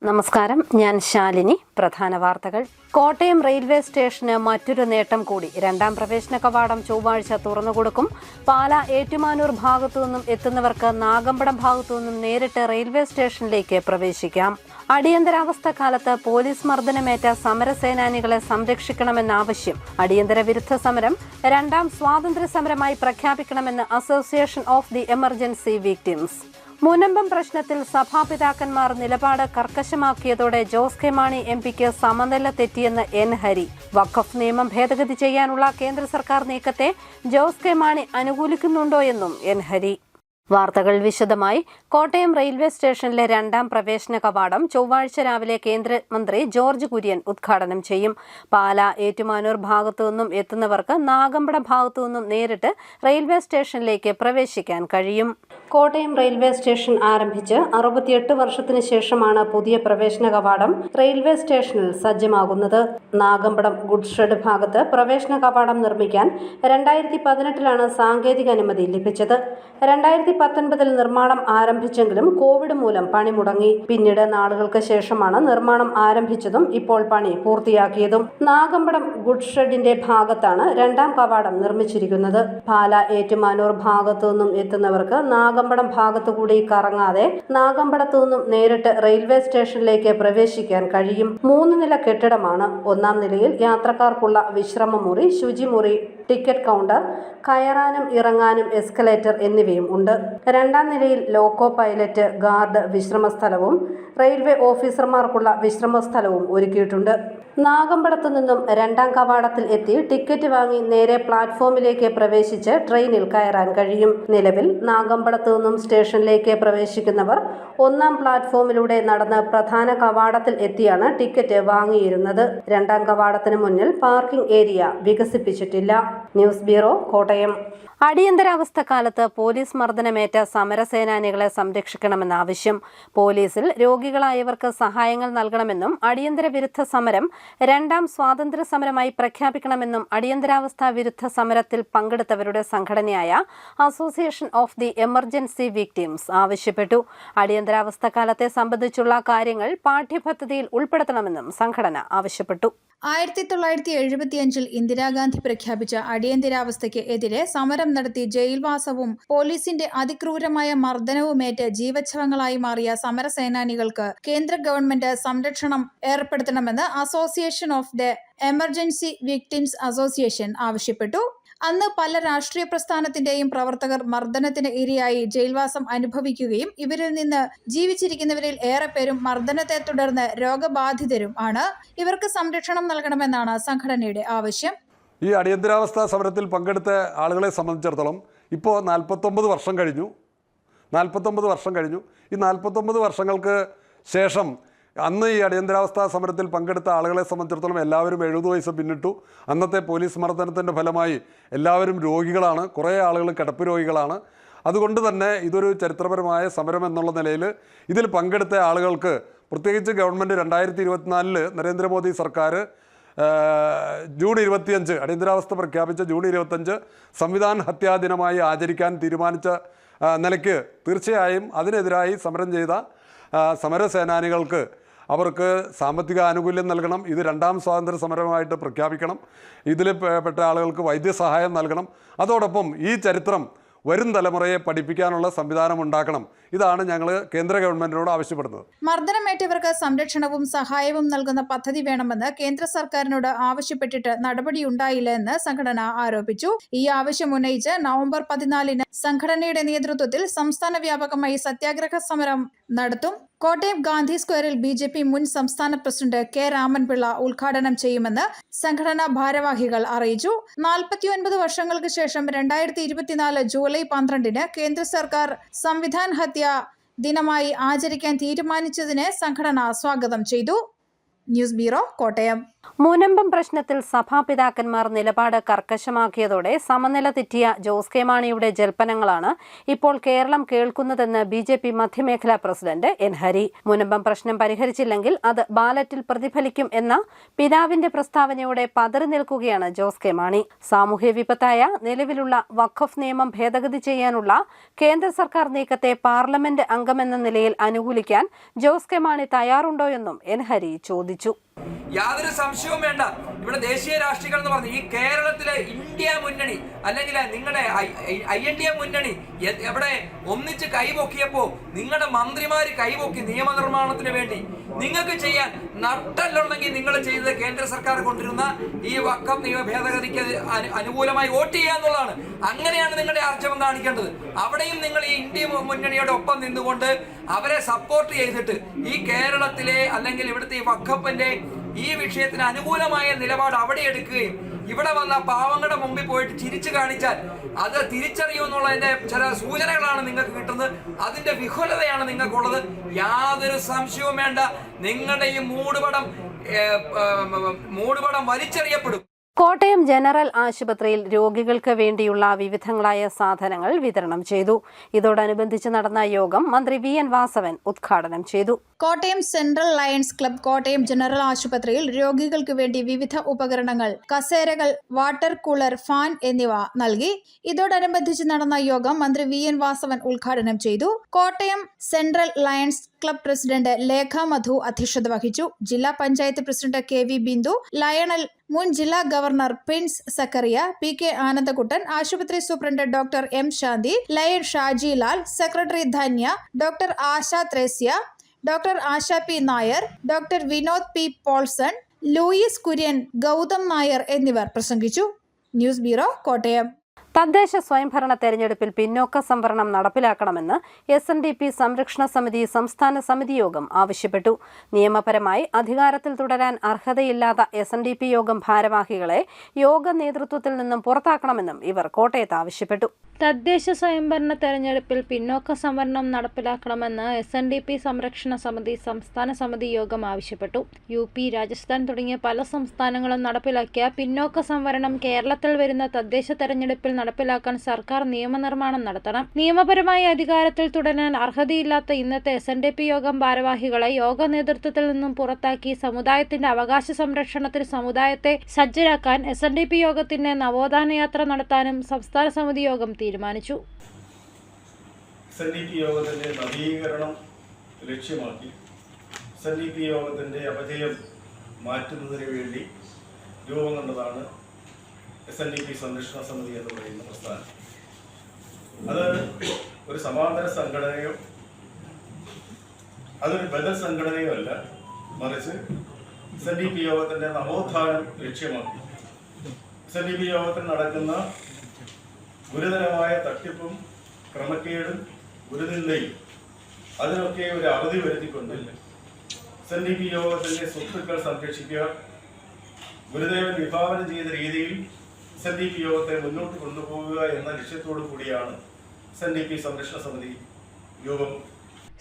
നമസ്കാരം, ഞാൻ ശാലിനി. പ്രധാന വാർത്തകൾ. കോട്ടയം റെയിൽവേ സ്റ്റേഷന് മറ്റൊരു നേട്ടം കൂടി. രണ്ടാം പ്രവേശന കവാടം ചൊവ്വാഴ്ച തുറന്നുകൊടുക്കും. പാല ഏറ്റുമാനൂർ ഭാഗത്തുനിന്നും എത്തുന്നവർക്ക് നാഗമ്പടം ഭാഗത്തുനിന്നും നേരിട്ട് റെയിൽവേ സ്റ്റേഷനിലേക്ക് പ്രവേശിക്കാം. അടിയന്തരാവസ്ഥ കാലത്ത് പോലീസ് മർദ്ദനമേറ്റ സമരസേനാനികളെ സംരക്ഷിക്കണമെന്ന ആവശ്യം. അടിയന്തര വിരുദ്ധ സമരം രണ്ടാം സ്വാതന്ത്ര്യ സമരമായി പ്രഖ്യാപിക്കണമെന്ന് association of the emergency victims. Munambam പ്രശ്നത്തിൽ സഭാപിതാക്കന്മാർ നിലപാട് കർക്കശമാക്കിയതോടെ ജോസ് കെ മാണി എംപിക്ക് സമനില തെറ്റിയെന്ന് എൻ ഹരി. വഖഫ് നിയമം ഭേദഗതി ചെയ്യാനുള്ള കേന്ദ്ര സർക്കാർ നീക്കത്തെ ജോസ് കെ മാണി അനുകൂലിക്കുന്നുണ്ടോ എന്നും എൻ ഹരി. വാർത്തകൾ വിശദമായി. കോട്ടയം റെയിൽവേ സ്റ്റേഷനിലെ രണ്ടാം പ്രവേശന കവാടം ചൊവ്വാഴ്ച രാവിലെ കേന്ദ്രമന്ത്രി ജോർജ് കുര്യൻ ഉദ്ഘാടനം ചെയ്യും. പാല ഏറ്റുമാനൂർ ഭാഗത്തുനിന്നും എത്തുന്നവർക്ക് നാഗമ്പടം ഭാഗത്തുനിന്നും നേരിട്ട് റെയിൽവേ സ്റ്റേഷനിലേക്ക് പ്രവേശിക്കാൻ കഴിയും. കോട്ടയം റെയിൽവേ സ്റ്റേഷൻ ആരംഭിച്ച് 68 വർഷത്തിന് ശേഷമാണ് പുതിയ പ്രവേശന കവാടം റെയിൽവേ സ്റ്റേഷനിൽ സജ്ജമാകുന്നത്. നാഗമ്പടം ഗുഡ്സ് ഷെഡ് ഭാഗത്ത് പ്രവേശന കവാടം നിർമ്മിക്കാൻ 2018 സാങ്കേതിക അനുമതി ലഭിച്ചത്. 2019 നിർമ്മാണം ആരംഭിച്ചെങ്കിലും കോവിഡ് മൂലം പണി മുടങ്ങി. പിന്നീട് നാളുകൾക്ക് ശേഷമാണ് നിർമ്മാണം ആരംഭിച്ചതും ഇപ്പോൾ പണി പൂർത്തിയാക്കിയതും. നാഗമ്പടം ഗുഡ്സ് ഷെഡിന്റെ ഭാഗത്താണ് രണ്ടാം കവാടം നിർമ്മിച്ചിരിക്കുന്നത്. പാല ഏറ്റുമാനൂർ ഭാഗത്തുനിന്നും എത്തുന്നവർക്ക് നാഗമ്പടം ഭാഗത്തുകൂടി കറങ്ങാതെ നാഗമ്പടത്തു നിന്നും നേരിട്ട് റെയിൽവേ സ്റ്റേഷനിലേക്ക് പ്രവേശിക്കാൻ കഴിയും. 3 നില കെട്ടിടമാണ്. 1-ാം നിലയിൽ യാത്രക്കാർക്കുള്ള വിശ്രമമുറി, ശുചിമുറി, ടിക്കറ്റ് കൗണ്ടർ, കയറാനും ഇറങ്ങാനും എസ്കലേറ്റർ എന്നിവയും ഉണ്ട്. 2-ാം നിലയിൽ ലോക്കോ പൈലറ്റ്, ഗാർഡ് വിശ്രമസ്ഥലവും റെയിൽവേ ഓഫീസർമാർക്കുള്ള വിശ്രമസ്ഥലവും ഒരുക്കിയിട്ടുണ്ട്. നാഗമ്പടത്തു നിന്നും രണ്ടാം കവാടത്തിൽ എത്തി ടിക്കറ്റ് വാങ്ങി നേരെ പ്ലാറ്റ്ഫോമിലേക്ക് പ്രവേശിച്ച് ട്രെയിനിൽ കയറാൻ കഴിയും. നിലവിൽ നാഗമ്പടത്തു നിന്നും സ്റ്റേഷനിലേക്ക് പ്രവേശിക്കുന്നവർ 1-ാം പ്ലാറ്റ്ഫോമിലൂടെ നടന്ന് പ്രധാന കവാടത്തിൽ എത്തിയാണ് ടിക്കറ്റ് വാങ്ങിയിരുന്നത്. രണ്ടാം കവാടത്തിന് മുന്നിൽ പാർക്കിംഗ് ഏരിയ വികസിപ്പിച്ചിട്ടില്ല. News bureau, Kottayam. അടിയന്തരാവസ്ഥ കാലത്ത് പോലീസ് മർദ്ദനമേറ്റ സമരസേനാനികളെ സംരക്ഷിക്കണമെന്ന ആവശ്യം. പോലീസിൽ രോഗികളായവർക്ക് സഹായങ്ങൾ നൽകണമെന്നും അടിയന്തര വിരുദ്ധ സമരം രണ്ടാം സ്വാതന്ത്ര്യ സമരമായി പ്രഖ്യാപിക്കണമെന്നും അടിയന്തരാവസ്ഥ വിരുദ്ധ സമരത്തിൽ പങ്കെടുത്തവരുടെ സംഘടനയായ association of the emergency victims ആവശ്യപ്പെട്ടു. അടിയന്തരാവസ്ഥ കാലത്തെ സംബന്ധിച്ചുള്ള കാര്യങ്ങൾ പാഠ്യപദ്ധതിയിൽ ഉൾപ്പെടുത്തണമെന്നും സംഘടന ആവശ്യപ്പെട്ടു. 1975 ഇന്ദിരാഗാന്ധി പ്രഖ്യാപിച്ച അടിയന്തരാവസ്ഥയ്ക്ക് എതിരെ സമരം നടത്തി ജയിൽവാസവും പോലീസിന്റെ അതിക്രൂരമായ മർദ്ദനവുമേറ്റ് ജീവച്ഛവങ്ങളായി മാറിയ സമരസേനാനികൾക്ക് കേന്ദ്ര ഗവൺമെന്റ് സംരക്ഷണം ഏർപ്പെടുത്തണമെന്ന് association of the emergency victims association ആവശ്യപ്പെട്ടു. അന്ന് പല രാഷ്ട്രീയ പ്രസ്ഥാനത്തിന്റെയും പ്രവർത്തകർ മർദ്ദനത്തിന് ഇരയായി ജയിൽവാസം അനുഭവിക്കുകയും ഇവരിൽ നിന്ന് ജീവിച്ചിരിക്കുന്നവരിൽ ഏറെപ്പേരും മർദ്ദനത്തെ തുടർന്ന് രോഗബാധിതരും ആണ്. ഇവർക്ക് സംരക്ഷണം നൽകണമെന്നാണ് സംഘടനയുടെ ആവശ്യം. ഈ അടിയന്തരാവസ്ഥ സമരത്തിൽ പങ്കെടുത്ത ആളുകളെ സംബന്ധിച്ചിടത്തോളം ഇപ്പോൾ 49 വർഷം കഴിഞ്ഞു. ഈ 49 വർഷങ്ങൾക്ക് ശേഷം അന്ന് ഈ അടിയന്തരാവസ്ഥ സമരത്തിൽ പങ്കെടുത്ത ആളുകളെ സംബന്ധിച്ചിടത്തോളം എല്ലാവരും 70 വയസ്സ് പിന്നിട്ടു. അന്നത്തെ പോലീസ് മർദ്ദനത്തിൻ്റെ ഫലമായി എല്ലാവരും രോഗികളാണ്. കുറേ ആളുകൾ കിടപ്പ് രോഗികളാണ്. അതുകൊണ്ട് തന്നെ ഇതൊരു ചരിത്രപരമായ സമരം എന്നുള്ള നിലയിൽ ഇതിൽ പങ്കെടുത്ത ആളുകൾക്ക്, പ്രത്യേകിച്ച് ഗവൺമെൻറ് 2024 നരേന്ദ്രമോദി സർക്കാർ ജൂൺ 25 അടിയന്തരാവസ്ഥ പ്രഖ്യാപിച്ച ജൂൺ 25 സംവിധാൻ ഹത്യാ ദിനമായി ആചരിക്കാൻ തീരുമാനിച്ച നിലയ്ക്ക് തീർച്ചയായും അതിനെതിരായി സമരം ചെയ്ത സമരസേനാനികൾക്ക് അവർക്ക് സാമ്പത്തിക ആനുകൂല്യം നൽകണം. ഇത് രണ്ടാം സ്വാതന്ത്ര്യ സമരമായിട്ട് പ്രഖ്യാപിക്കണം. ഇതിൽ പെട്ട ആളുകൾക്ക് വൈദ്യസഹായം നൽകണം. അതോടൊപ്പം ഈ ചരിത്രം വരും തലമുറയെ പഠിപ്പിക്കാനുള്ള സംവിധാനം ഉണ്ടാക്കണം. ഇതാണ് ഞങ്ങൾ കേന്ദ്ര ഗവൺമെന്റിനോട് ആവശ്യപ്പെടുന്നത്. മർദ്ദനമേറ്റവർക്ക് സംരക്ഷണവും സഹായവും നൽകുന്ന പദ്ധതി വേണമെന്ന് കേന്ദ്ര സർക്കാരിനോട് ആവശ്യപ്പെട്ടിട്ട് നടപടിയുണ്ടായില്ല എന്ന് സംഘടന ആരോപിച്ചു. ഈ ആവശ്യം ഉന്നയിച്ച് നവംബർ 14 സംഘടനയുടെ നേതൃത്വത്തിൽ സംസ്ഥാന വ്യാപകമായി സത്യാഗ്രഹ സമരം നടത്തും. കോട്ടയം ഗാന്ധി സ്ക്വയറിൽ BJP മുൻ സംസ്ഥാന പ്രസിഡന്റ് കെ രാമൻപിള്ള ഉദ്ഘാടനം ചെയ്യുമെന്ന് സംഘടനാ ഭാരവാഹികൾ അറിയിച്ചു. 49 വർഷങ്ങൾക്ക് ശേഷം 2024 ജൂലൈ 12 കേന്ദ്ര സർക്കാർ സംവിധാൻ ഹത്യാ ദിനമായി ആചരിക്കാൻ തീരുമാനിച്ചതിനെ സംഘടന സ്വാഗതം ചെയ്തു. News bureau, Kottayam. മുനമ്പം പ്രശ്നത്തിൽ സഭാപിതാക്കന്മാർ നിലപാട് കർക്കശമാക്കിയതോടെ സമനില തെറ്റിയ ജോസ് കെ മാണിയുടെ ജൽപ്പനങ്ങളാണ് ഇപ്പോൾ കേരളം കേൾക്കുന്നതെന്ന് BJP മധ്യമേഖലാ പ്രസിഡന്റ് N. ഹരി. മുനമ്പം പ്രശ്നം പരിഹരിച്ചില്ലെങ്കിൽ അത് ബാലറ്റിൽ പ്രതിഫലിക്കും എന്ന പിതാവിന്റെ പ്രസ്താവനയോടെ പതറി നിൽക്കുകയാണ് ജോസ് കെ മാണി. സാമൂഹ്യ വിപത്തായ നിലവിലുള്ള വഖഫ് നിയമം ഭേദഗതി ചെയ്യാനുള്ള കേന്ദ്ര സർക്കാർ നീക്കത്തെ പാർലമെന്റ് അംഗമെന്ന നിലയിൽ അനുകൂലിക്കാൻ ജോസ് കെ മാണി തയ്യാറുണ്ടോയെന്നും N. ഹരി ചോദിച്ചു. യാതൊരു സംശയവും വേണ്ട. ഇവിടെ ദേശീയ രാഷ്ട്രീയങ്ങൾ എന്ന് പറഞ്ഞ് ഈ കേരളത്തിലെ ഇന്ത്യ മുന്നണി അല്ലെങ്കിൽ നിങ്ങളുടെ INDA മുന്നണി എവിടെ ഒന്നിച്ച് കൈപൊക്കിയപ്പോ നിങ്ങളുടെ മന്ത്രിമാര് കൈപൊക്കി നിയമനിർമ്മാണത്തിന് വേണ്ടി നിങ്ങൾക്ക് ചെയ്യാൻ നട്ടല്ലുണ്ടെങ്കിൽ നിങ്ങൾ ചെയ്തത് കേന്ദ്ര സർക്കാർ കൊണ്ടിരുന്ന ഈ വഖഫ് നിയമ ഭേദഗതിക്ക് അനുകൂലമായി വോട്ട് ചെയ്യുക എന്നുള്ളതാണ്. അങ്ങനെയാണ് നിങ്ങളുടെ ആർജവം കാണിക്കേണ്ടത്. അവിടെയും നിങ്ങൾ ഈ ഇന്ത്യ മുന്നണിയുടെ ഒപ്പം നിന്നുകൊണ്ട് അവരെ സപ്പോർട്ട് ചെയ്തിട്ട് ഈ കേരളത്തിലെ അല്ലെങ്കിൽ ഇവിടുത്തെ ഈ വഖഫിന്റെ ഈ വിഷയത്തിന് അനുകൂലമായ നിലപാട് അവിടെ എടുക്കുകയും ഇവിടെ വന്ന പാവങ്ങളുടെ മുമ്പിൽ പോയിട്ട് ചിരിച്ചു കാണിച്ചാൽ അത് തിരിച്ചറിയുമെന്നുള്ളതിന്റെ ചില സൂചനകളാണ് നിങ്ങൾക്ക് കിട്ടുന്നത്. അതിന്റെ വിഹുലതയാണ് നിങ്ങൾക്കുള്ളത്. യാതൊരു സംശയവും വേണ്ട. നിങ്ങളുടെ ഈ മൂടുപടം വലിച്ചെറിയപ്പെടും. കോട്ടയം ജനറൽ ആശുപത്രിയിൽ രോഗികൾക്ക് വേണ്ടിയുള്ള വിവിധങ്ങളായ സാധനങ്ങൾ വിതരണം ചെയ്തു. ഇതോടനുബന്ധിച്ച് നടന്ന യോഗം മന്ത്രി VN വാസവൻ ഉദ്ഘാടനം ചെയ്തു. Kottayam central lions club Kottayam general ആശുപത്രിയിൽ രോഗികൾക്ക് വേണ്ടി വിവിധ ഉപകരണങ്ങൾ, കസേരകൾ, വാട്ടർ കൂളർ, ഫാൻ എന്നിവ നൽകി. ഇതോടനുബന്ധിച്ച് നടന്ന യോഗം മന്ത്രി VN വാസവൻ ഉദ്ഘാടനം ചെയ്തു. Kottayam central lions club president Lekha Madhu അധ്യക്ഷത വഹിച്ചു. ജില്ലാ പഞ്ചായത്ത് പ്രസിഡന്റ് KV ബിന്ദു, ലയണൽ മുൻ ജില്ലാ ഗവർണർ പ്രിൻസ് സക്കറിയ, PK ആനന്ദകുട്ടൻ, ആശുപത്രി superintendent doctor M. Shanthi, lion Shaji Lal, secretary Dhanya, doctor Asha Thresia, doctor Asha P. Nair, doctor Vinod P. Paulson, Louis Kurian, Gautham Nair എന്നിവർ പ്രസംഗിച്ചു. News bureau, Kottayam. തദ്ദേശ സ്വയംഭരണ തെരഞ്ഞെടുപ്പിൽ പിന്നോക്ക സംവരണം നടപ്പിലാക്കണമെന്ന് SNDP സംരക്ഷണ സമിതി സംസ്ഥാന സമിതി യോഗം ആവശ്യപ്പെട്ടു. നിയമപരമായി അധികാരത്തിൽ തുടരാൻ അർഹതയില്ലാത്ത SNDP യോഗം ഭാരവാഹികളെ യോഗ നേതൃത്വത്തിൽ നിന്നും പുറത്താക്കണമെന്നും ഇവർ കോട്ടയത്ത് ആവശ്യപ്പെട്ടു. തദ്ദേശ സ്വയംഭരണ തെരഞ്ഞെടുപ്പിൽ പിന്നോക്ക സംവരണം നടപ്പിലാക്കണമെന്ന് SNDP സംരക്ഷണ സമിതി സംസ്ഥാന സമിതി യോഗം ആവശ്യപ്പെട്ടു. UP, രാജസ്ഥാൻ തുടങ്ങിയ പല സംസ്ഥാനങ്ങളും നടപ്പിലാക്കിയ പിന്നോക്ക സംവരണം കേരളത്തിൽ വരുന്ന തദ്ദേശ തെരഞ്ഞെടുപ്പിൽ നടപ്പിലാക്കാൻ സർക്കാർ നിയമനിർമ്മാണം നടത്തണം. നിയമപരമായി അധികാരത്തിൽ തുടരാൻ അർഹതയില്ലാത്ത ഇന്നത്തെ SNDP യോഗം ഭാരവാഹികളെ യോഗ നേതൃത്വത്തിൽ നിന്നും പുറത്താക്കി സമുദായത്തിന്റെ അവകാശ സംരക്ഷണത്തിന് സമുദായത്തെ സജ്ജരാക്കാൻ SNDP യോഗത്തിന്റെ നവോത്ഥാന യാത്ര നടത്താനും സംസ്ഥാന സമിതി യോഗം തീരുമാനിച്ചു. SNDP യോഗത്തിന്റെ നവീകരണം ലക്ഷ്യമാക്കി SNDP യോഗത്തിന്റെ അപജയം മാറ്റുന്നതിന് വേണ്ടി രൂപം കൊണ്ടതാണ് SNDP സംരക്ഷണ സമിതി എന്ന് പറയുന്ന പ്രസ്ഥാനം. അത് ഒരു സമാന്തര സംഘടനയോ അതൊരു ബദൽ സംഘടനയോ അല്ല, മറിച്ച് SNDP യോഗത്തിന്റെ നവോത്ഥാനം ലക്ഷ്യമാക്കി SNDP യോഗത്തിൽ നടക്കുന്ന ഗുരുതരമായ തട്ടിപ്പും ക്രമക്കേടും ഗുരുനിന്ദയും അതിനൊക്കെ ഒരു അറുതി വരുത്തിക്കൊണ്ട് SNDP യോഗത്തിന്റെ സ്വത്തുക്കൾ സംരക്ഷിക്കുക, ഗുരുദേവൻ വിഭാവനം ചെയ്ത രീതിയിൽ SNDP യോഗത്തെ മുന്നോട്ട് കൊണ്ടുപോകുക എന്ന ലക്ഷ്യത്തോടു കൂടിയാണ് SNDP സംരക്ഷണ സമിതി യോഗം.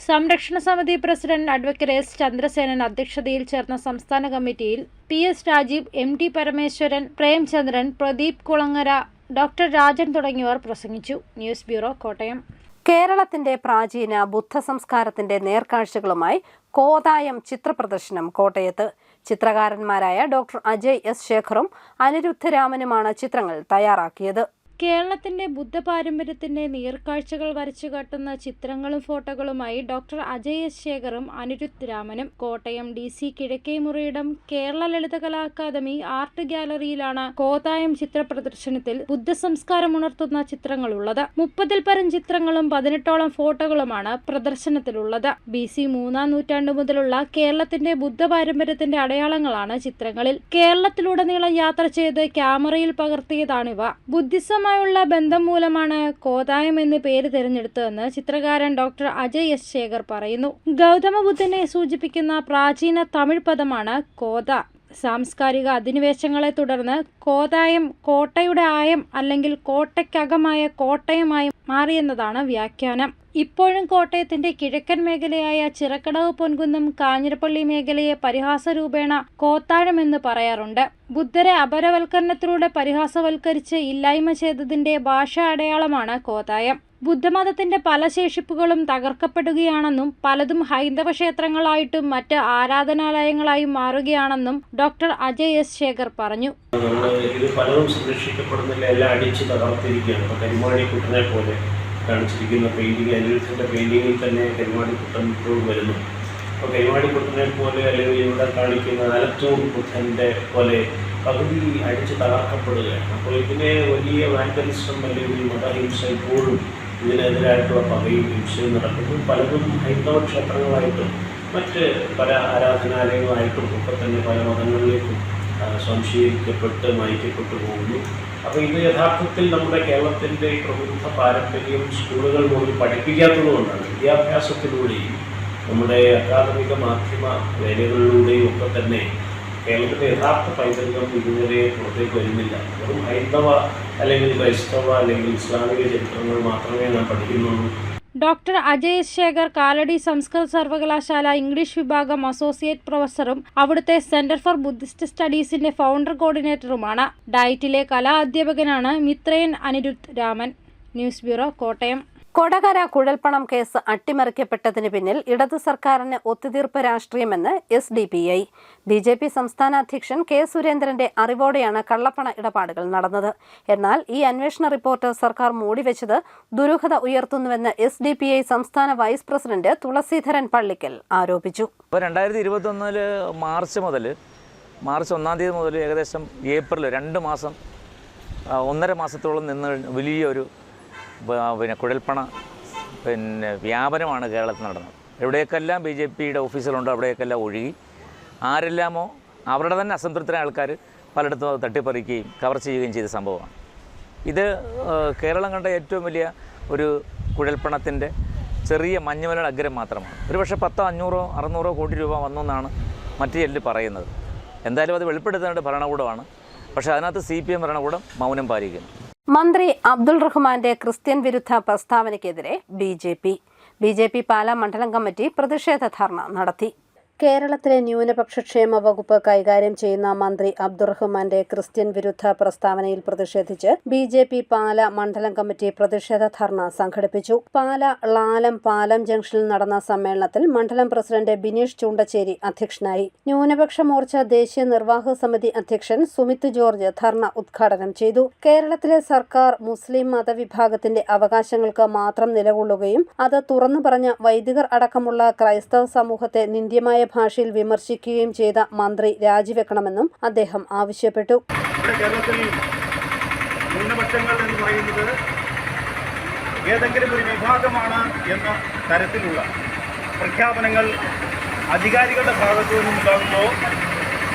സംരക്ഷണ സമിതി പ്രസിഡന്റ് അഡ്വക്കേറ്റ് S. ചന്ദ്രസേനൻ അധ്യക്ഷതയിൽ ചേർന്ന സംസ്ഥാന കമ്മിറ്റിയിൽ PS. Rajeev, MT. Parameswaran, Premchandran, Pradeep Kulangara, doctor Rajan തുടങ്ങിയവർ പ്രസംഗിച്ചു. News bureau, Kottayam. കേരളത്തിന്റെ പ്രാചീന ബുദ്ധ സംസ്കാരത്തിന്റെ നേർക്കാഴ്ചകളുമായി കോതായം ചിത്രപ്രദർശനം കോട്ടയത്ത്. ചിത്രകാരന്മാരായ ഡോക്ടർ അജയ് S. ശേഖറും അനിരുദ്ധ രാമനുമാണ് ചിത്രങ്ങൾ തയ്യാറാക്കിയത്. കേരളത്തിന്റെ ബുദ്ധ പാരമ്പര്യത്തിന്റെ നേർക്കാഴ്ചകൾ വരച്ചുകാട്ടുന്ന ചിത്രങ്ങളും ഫോട്ടോകളുമായി ഡോക്ടർ അജയ് S. ശേഖറും അനിരുദ്ധ് രാമനും. Kottayam DC Kizhakkemuriyidam Kerala Lalithakala academy art ഗാലറിയിലാണ് കോതായം ചിത്ര പ്രദർശനത്തിൽ ബുദ്ധ സംസ്കാരം ഉണർത്തുന്ന ചിത്രങ്ങളുള്ളത്. 30-ൽ പരം ചിത്രങ്ങളും 18ഓളം ഫോട്ടോകളുമാണ് പ്രദർശനത്തിലുള്ളത്. BC 3-ാം നൂറ്റാണ്ടു മുതലുള്ള കേരളത്തിന്റെ ബുദ്ധ പാരമ്പര്യത്തിന്റെ അടയാളങ്ങളാണ് ചിത്രങ്ങളിൽ. കേരളത്തിലുടനീളം യാത്ര ചെയ്ത് ക്യാമറയിൽ പകർത്തിയതാണിവ. ബുദ്ധിസം ുള്ള ബന്ധം മൂലമാണ് കോതായം എന്ന് പേര് തിരഞ്ഞെടുത്തതെന്ന് ചിത്രകാരൻ ഡോക്ടർ അജയ് S. ശേഖർ പറയുന്നു. ഗൗതമ ബുദ്ധനെ സൂചിപ്പിക്കുന്ന പ്രാചീന തമിഴ് പദമാണ് കോത. സാംസ്കാരിക അധിനിവേശങ്ങളെ തുടർന്ന് കോതായം കോട്ടയുടെ ആയം അല്ലെങ്കിൽ കോട്ടയ്ക്കകമായ കോട്ടയമായി മാറിയെന്നതാണ് വ്യാഖ്യാനം. ഇപ്പോഴും കോട്ടയത്തിന്റെ കിഴക്കൻ മേഖലയായ ചിറക്കടവ് പൊൻകുന്നം കാഞ്ഞിരപ്പള്ളി മേഖലയെ പരിഹാസരൂപേണ കോത്താഴം എന്ന് പറയാറുണ്ട്. ബുദ്ധരെ അപരവൽക്കരണത്തിലൂടെ പരിഹാസവൽക്കരിച്ച് ഇല്ലായ്മ ചെയ്തതിന്റെ ഭാഷാ അടയാളമാണ് കോതായം. ബുദ്ധമതത്തിന്റെ പല ശേഷിപ്പുകളും തകർക്കപ്പെടുകയാണെന്നും പലതും ഹൈന്ദവ ക്ഷേത്രങ്ങളായിട്ടും മറ്റ് ആരാധനാലയങ്ങളായും മാറുകയാണെന്നും ഡോക്ടർ അജയ് എസ് ശേഖർ പറഞ്ഞു. ഇത് പലതും സംരക്ഷിക്കപ്പെടുന്നില്ല, എല്ലാം അടിച്ച് തകർത്തിരിക്കുകയാണ്. കരിമാടിക്കുട്ടനെ പോലെ കാണിച്ചിരിക്കുന്ന പെയിന്റിങ്, അനിരുദ്ധിൻ്റെ പെയിന്റിങ്ങിൽ തന്നെ കരിമാടിക്കുട്ടൻ ഇപ്പോഴും വരുന്നു. അപ്പോൾ കരിമാടിക്കുട്ടനെ പോലെ അല്ലെങ്കിൽ ഇവിടെ കാണിക്കുന്ന ആലത്തൂർ ബുദ്ധൻ്റെ പോലെ പകുതി അടിച്ച് തകർക്കപ്പെടുകയാണ്. അപ്പോൾ ഇതിനെ വലിയ വാൻഡലിസം അല്ലെങ്കിൽ മതഹിംസ ഇപ്പോഴും ഇതിനെതിരായിട്ടുള്ള പകയും ഹിംസയും നടക്കുന്നു. പലതും ഹൈന്ദവ ക്ഷേത്രങ്ങളായിട്ടും മറ്റ് പല ആരാധനാലയങ്ങളായിട്ടും ഒക്കെ തന്നെ പല മതങ്ങളിലേക്കും സംശയിക്കപ്പെട്ട് നയിക്കപ്പെട്ടു പോകുന്നു. അപ്പോൾ ഇത് യഥാർത്ഥത്തിൽ നമ്മുടെ കേരളത്തിൻ്റെ പ്രബുദ്ധ പാരമ്പര്യം സ്കൂളുകൾ പോലും പഠിപ്പിക്കാത്തതുകൊണ്ടാണ്. വിദ്യാഭ്യാസത്തിലൂടെയും നമ്മുടെ അക്കാദമിക മാധ്യമ വേലകളിലൂടെയും ഒക്കെ തന്നെ കേരളത്തിൻ്റെ യഥാർത്ഥ പൈതൃകം ഇതുവരെ പുറത്തേക്ക് വരുന്നില്ല. വെറും ഹൈന്ദവ അല്ലെങ്കിൽ ക്രൈസ്തവ അല്ലെങ്കിൽ ഇസ്ലാമിക ചരിത്രങ്ങൾ മാത്രമേ നാം പഠിക്കുന്നുള്ളൂ. ഡോക്ടർ അജയ് ശേഖർ കാലടി സംസ്കൃത സർവകലാശാല ഇംഗ്ലീഷ് വിഭാഗം അസോസിയേറ്റ് പ്രൊഫസറും അവിടുത്തെ സെന്റർ ഫോർ ബുദ്ധിസ്റ്റ് സ്റ്റഡീസിന്റെ ഫൗണ്ടർ കോർഡിനേറ്ററുമാണ്. ഡയറ്റിലെ കലാ അധ്യാപകനാണ് മിത്രയൻ അനിരുദ്ധ് രാമൻ. News bureau, Kottayam. കൊടകര കുഴൽപ്പണം കേസ് അട്ടിമറിക്കപ്പെട്ടതിന് പിന്നിൽ ഇടതു സർക്കാരിന് ഒത്തുതീർപ്പ് രാഷ്ട്രീയമെന്ന് SDPI. BJP സംസ്ഥാന അധ്യക്ഷൻ K. സുരേന്ദ്രന്റെ അറിവോടെയാണ് കള്ളപ്പണ ഇടപാടുകൾ നടന്നത്. എന്നാൽ ഈ അന്വേഷണ റിപ്പോർട്ട് സർക്കാർ മൂടിവെച്ചത് ദുരൂഹത ഉയർത്തുന്നുവെന്ന് SDPI സംസ്ഥാന വൈസ് പ്രസിഡന്റ് തുളസീധരൻ പള്ളിക്കൽ ആരോപിച്ചു. 2021 മാർച്ച് 1 മുതൽ ഏകദേശം ഏപ്രിൽ 2 മാസം 1.5 മാസത്തോളം നിന്ന് വലിയൊരു കുഴൽപ്പണ വ്യാപനമാണ് കേരളത്തിൽ നടന്നത്. എവിടെയൊക്കെല്ലാം BJPയുടെ ഓഫീസുകളുണ്ടോ അവിടെയൊക്കെല്ലാം ഒഴുകി ആരെല്ലാമോ അവരുടെ തന്നെ അസംതൃപ്തരായ ആൾക്കാർ പലയിടത്തും അത് തട്ടിപ്പറിക്കുകയും കവർ ചെയ്യുകയും ചെയ്ത സംഭവമാണ്. ഇത് കേരളം കണ്ട ഏറ്റവും വലിയ ഒരു കുഴൽപ്പണത്തിൻ്റെ ചെറിയ മഞ്ഞുമലയുടെ അഗ്രം മാത്രമാണ്. ഒരുപക്ഷെ 100, 500, 600 കോടി രൂപ വന്നെന്നാണ് മറ്റു ചിലർ പറയുന്നത്. എന്തായാലും അത് വെളിപ്പെടുത്തേണ്ട ഭരണകൂടമാണ്. പക്ഷേ അതിനകത്ത് CPM ഭരണകൂടം മൗനം പാലിക്കുന്നു. മന്ത്രി അബ്ദുൾ റഹ്മാന്റെ ക്രിസ്ത്യൻ വിരുദ്ധ പ്രസ്താവനയ്ക്കെതിരെ BJP പാലാ മണ്ഡലം കമ്മിറ്റി പ്രതിഷേധ ധർണ നടത്തി. കേരളത്തിലെ ന്യൂനപക്ഷക്ഷേമ വകുപ്പ് കൈകാര്യം ചെയ്യുന്ന മന്ത്രി അബ്ദുറഹ്മാന്റെ ക്രിസ്ത്യൻ വിരുദ്ധ പ്രസ്താവനയിൽ പ്രതിഷേധിച്ച് BJP പാല മണ്ഡലം കമ്മിറ്റി പ്രതിഷേധ ധർണ സംഘടിപ്പിച്ചു. പാല ളാലം പാലം ജംഗ്ഷനിൽ നടന്ന സമ്മേളനത്തിൽ മണ്ഡലം പ്രസിഡന്റ് ബിനീഷ് ചൂണ്ടച്ചേരി അധ്യക്ഷനായി. ന്യൂനപക്ഷ മോർച്ച ദേശീയ നിർവാഹക സമിതി അധ്യക്ഷൻ സുമിത് ജോർജ് ധർണ ഉദ്ഘാടനം ചെയ്തു. കേരളത്തിലെ സർക്കാർ മുസ്ലിം മതവിഭാഗത്തിന്റെ അവകാശങ്ങൾക്ക് മാത്രം നിലകൊള്ളുകയും അത് തുറന്നു പറഞ്ഞ വൈദികർ അടക്കമുള്ള ക്രൈസ്തവ സമൂഹത്തെ നിന്ദ്യമായ ഭാഷയിൽ വിമർശിക്കുകയും ചെയ്ത മന്ത്രി രാജിവെക്കണമെന്നും അദ്ദേഹം ആവശ്യപ്പെട്ടു. കേരളത്തിൽ ന്യൂനപക്ഷങ്ങൾ എന്ന് പറയുന്നത് ഏതെങ്കിലും ഒരു വിഭാഗമാണ് എന്ന തരത്തിലുള്ള പ്രഖ്യാപനങ്ങൾ അധികാരികളുടെ ഭാഗത്തു നിന്നുണ്ടാകുമ്പോൾ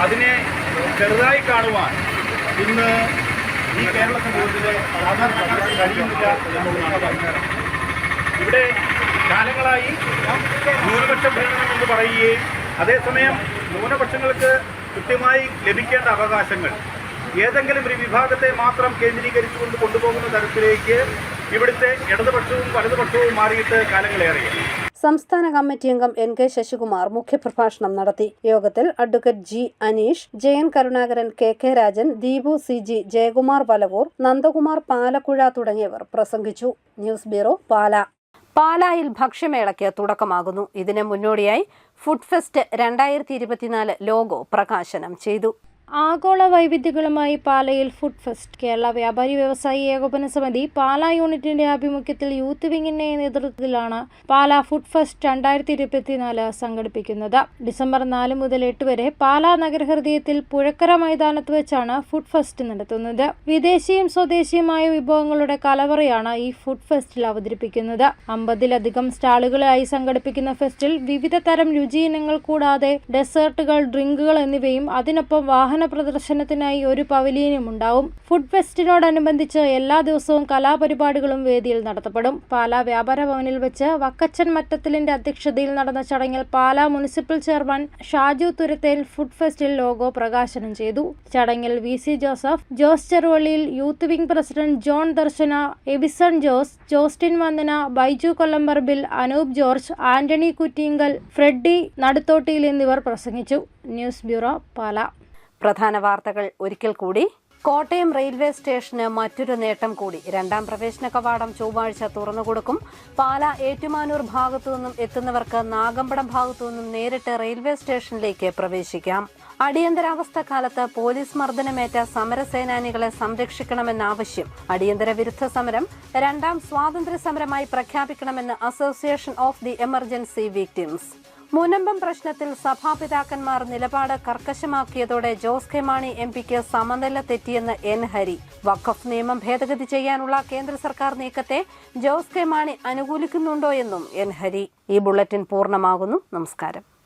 അതിനെ ചെറുതായി കാണുവാൻ ഇന്ന് ഈ കേരള സമൂഹത്തിലെ സാധാരണക്കാർക്ക് കഴിയുന്നില്ല എന്നുള്ളതാണ്. ഇവിടെ കാലങ്ങളായി ന്യൂനപക്ഷ ഭരണം എന്ന് പറയുകയും അതേസമയം ന്യൂനപക്ഷങ്ങൾക്ക് കൃത്യമായി ലഭിക്കേണ്ട അവകാശങ്ങൾ ഏതെങ്കിലും ഒരു വിഭാഗത്തെ മാത്രം കേന്ദ്രീകരിച്ചുകൊണ്ട് കൊണ്ടുപോകുന്ന തരത്തിലേക്ക് ഇവിടുത്തെ ഇടതുപക്ഷവും വലതുപക്ഷവും മാറിയിട്ട് കാലങ്ങളേറെയാണ്. സംസ്ഥാന കമ്മിറ്റി അംഗം NK ശശികുമാർ മുഖ്യപ്രഭാഷണം നടത്തി. യോഗത്തിൽ advocate G. Aneesh, JN Karunakaran, KK Rajan, Deepu CG, Jayakumar Valavoor, Nandakumar Palakuzha തുടങ്ങിയവർ പ്രസംഗിച്ചു. News bureau, Pala. പാലായിൽ ഭക്ഷ്യമേളയ്ക്ക് തുടക്കമാകുന്നു. ഇതിന് മുന്നോടിയായി ഫുഡ് ഫെസ്റ്റ് 2024 ലോഗോ പ്രകാശനം ചെയ്തു. ആഗോള വൈവിധ്യങ്ങളുമായി പാലയിൽ ഫുഡ് ഫെസ്റ്റ്. കേരള വ്യാപാരി വ്യവസായി ഏകോപന സമിതി പാലാ യൂണിറ്റിന്റെ ആഭിമുഖ്യത്തിൽ യൂത്ത് വിങ്ങിന്റെ നേതൃത്വത്തിലാണ് പാലാ ഫുഡ് ഫെസ്റ്റ് 2024 സംഘടിപ്പിക്കുന്നത്. ഡിസംബർ 4 മുതൽ 8 വരെ പാലാ നഗരഹൃദയത്തിൽ പുഴക്കര മൈതാനത്ത് വെച്ചാണ് ഫുഡ് ഫെസ്റ്റ് നടത്തുന്നത്. വിദേശിയും സ്വദേശിയുമായ വിഭവങ്ങളുടെ കലവറയാണ് ഈ ഫുഡ് ഫെസ്റ്റിൽ അവതരിപ്പിക്കുന്നത്. 50-ലധികം സ്റ്റാളുകളായി സംഘടിപ്പിക്കുന്ന ഫെസ്റ്റിൽ വിവിധ തരം രുചി ഇനങ്ങൾ കൂടാതെ ഡെസേർട്ടുകൾ, ഡ്രിങ്കുകൾ എന്നിവയും അതിനൊപ്പം വാഹന പ്രധാന പ്രദർശനത്തിനായി ഒരു പവലിയനും ഉണ്ടാവും. ഫുഡ് ഫെസ്റ്റിനോടനുബന്ധിച്ച് എല്ലാ ദിവസവും കലാപരിപാടികളും വേദിയിൽ നടത്തപ്പെടും. പാലാ വ്യാപാര ഭവനിൽ വെച്ച് വക്കച്ചൻ മറ്റത്തിലിന്റെ അധ്യക്ഷതയിൽ നടന്ന ചടങ്ങിൽ Pala municipal chairman Shaju Thurathel food ഫെസ്റ്റിൽ ലോഗോ പ്രകാശനം ചെയ്തു. ചടങ്ങിൽ VC ജോസഫ്, ജോസ് ചെറുവള്ളിയിൽ, youth wing president John Darshana, Abison Jose, Jostin Vandana, Baiju കൊല്ലംപറമ്പിൽ, അനൂപ് ജോർജ്, ആന്റണി കുറ്റിങ്കൽ, ഫ്രെഡി നടുത്തോട്ടിയിൽ എന്നിവർ പ്രസംഗിച്ചു. News bureau, Pala. പ്രധാന വാർത്തകൾ ഒരിക്കൽ കൂടി. കോട്ടയം റെയിൽവേ സ്റ്റേഷന് മറ്റൊരു നേട്ടം കൂടി. രണ്ടാം പ്രവേശന കവാടം ചൊവ്വാഴ്ച തുറന്നുകൊടുക്കും. പാലാ ഏറ്റുമാനൂർ ഭാഗത്തുനിന്നും എത്തുന്നവർക്ക് നാഗമ്പടം ഭാഗത്തുനിന്നും നേരിട്ട് റെയിൽവേ സ്റ്റേഷനിലേക്ക് പ്രവേശിക്കാം. അടിയന്തരാവസ്ഥ കാലത്ത് പോലീസ് മർദ്ദനമേറ്റ സമരസേനാനികളെ സംരക്ഷിക്കണമെന്ന ആവശ്യം. അടിയന്തര വിരുദ്ധ സമരം രണ്ടാം സ്വാതന്ത്ര്യ സമരമായി പ്രഖ്യാപിക്കണമെന്ന് association of the emergency victims. Munambam പ്രശ്നത്തിൽ സഭാപിതാക്കന്മാർ നിലപാട് കർക്കശമാക്കിയതോടെ ജോസ് കെ മാണി MPക്ക് സമനില തെറ്റിയെന്ന് N ഹരി. വഖഫ് നിയമം ഭേദഗതി ചെയ്യാനുള്ള കേന്ദ്ര സർക്കാർ നീക്കത്തെ ജോസ് കെ മാണി അനുകൂലിക്കുന്നുണ്ടോ എന്നും N ഹരി. ഈ ബുള്ളറ്റിൻ പൂർണ്ണമാകുന്നു. നമസ്കാരം.